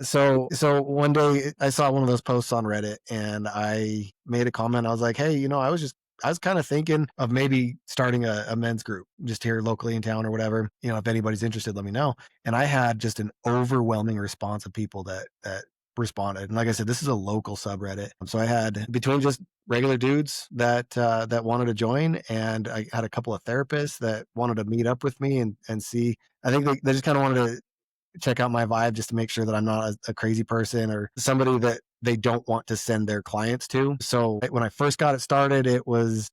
So one day I saw one of those posts on Reddit and I made a comment. I was like, hey, I was kind of thinking of maybe starting a men's group just here locally in town or whatever. If anybody's interested, let me know. And I had just an overwhelming response of people that responded. And like I said, this is a local subreddit. So I had between just regular dudes that wanted to join, and I had a couple of therapists that wanted to meet up with me and see. I think they just kind of wanted to check out my vibe just to make sure that I'm not a crazy person or somebody that they don't want to send their clients to. So when I first got it started, it was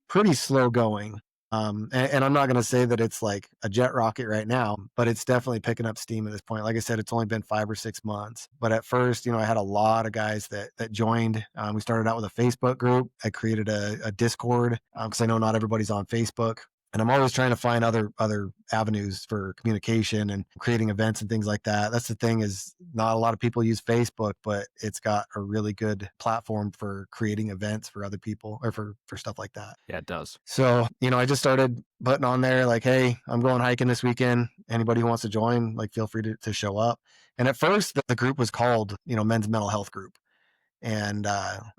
pretty slow going. And I'm not going to say that it's like a jet rocket right now, but it's definitely picking up steam at this point. Like I said, it's only been 5 or 6 months, but at first, I had a lot of guys that joined. We started out with a Facebook group. I created a Discord because I know not everybody's on Facebook. And I'm always trying to find other avenues for communication and creating events and things like that. That's the thing, is not a lot of people use Facebook, but it's got a really good platform for creating events for other people or for stuff like that. Yeah, it does. So, I just started putting on there like, hey, I'm going hiking this weekend. Anybody who wants to join, like, feel free to show up. And at first the group was called, Men's Mental Health Group. And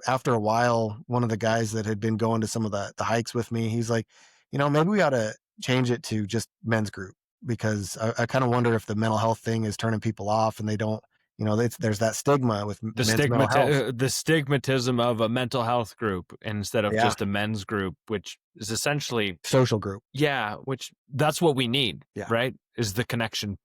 after a while, one of the guys that had been going to some of the hikes with me, he's like, maybe we ought to change it to just men's group, because I kind of wonder if the mental health thing is turning people off and they don't, there's that stigma with men's mental health. The stigmatism of a mental health group instead of Yeah. just a men's group, which is essentially, Social group. yeah, which that's what we need, Yeah. right? Is the connection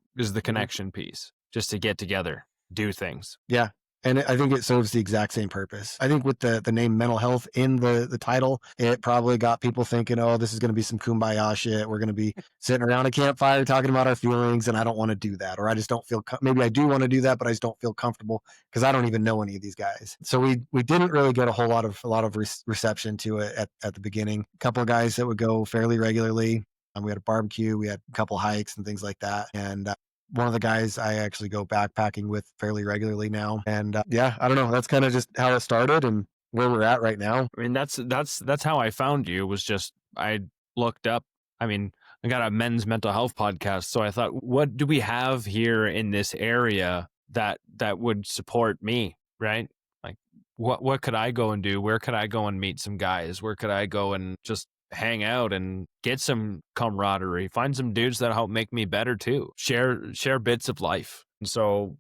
piece, just to get together, do things. Yeah. And I think it serves the exact same purpose. I think with the name mental health in the title, it probably got people thinking, oh, this is going to be some kumbaya shit. We're going to be sitting around a campfire talking about our feelings, and I don't want to do that. Or I just don't feel, maybe I do want to do that, but I just don't feel comfortable because I don't even know any of these guys. So we didn't really get a lot of reception to it at the beginning. A couple of guys that would go fairly regularly. We had a barbecue, we had a couple hikes and things like that. And one of the guys I actually go backpacking with fairly regularly now. And yeah, I don't know. That's kind of just how it started and where we're at right now. I mean, that's how I found you. Was just, I looked up. I mean, I got a men's mental health podcast, so I thought, what do we have here in this area that would support me, right? Like, what could I go and do? Where could I go and meet some guys? Where could I go and just hang out and get some camaraderie? Find some dudes that help make me better too. Share bits of life. And so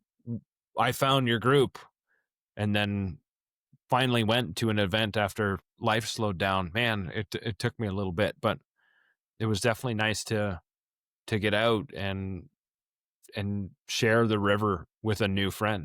I found your group, and then finally went to an event after life slowed down. Man, it took me a little bit, but it was definitely nice to get out and share the river with a new friend.